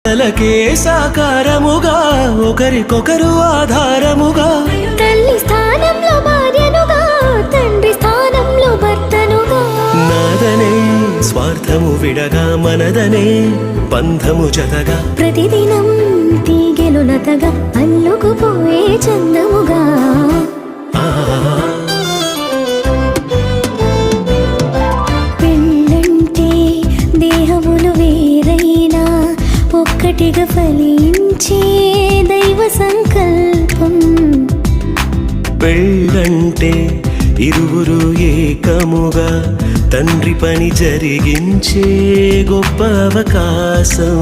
తలకే సాకారముగా ఒకరికొకరు ఆధారముగా తల్లి స్థానంలో భార్యనుగా తండ్రి స్థానంలో భర్తనుగా నాదనే స్వార్థము విడగా మనదనే బంధము జతగా ప్రతిదినం తీగెలు లతగా అల్లుకుపోయే చందముగా పెళ్ళంటే దేహములు వేరైనా ఒక్కటిగా ఫలించే దైవ సంకల్పం పెళ్ళంటే ఇరువురు ఏకముగా తండ్రి పని జరిగించే గొప్ప అవకాశం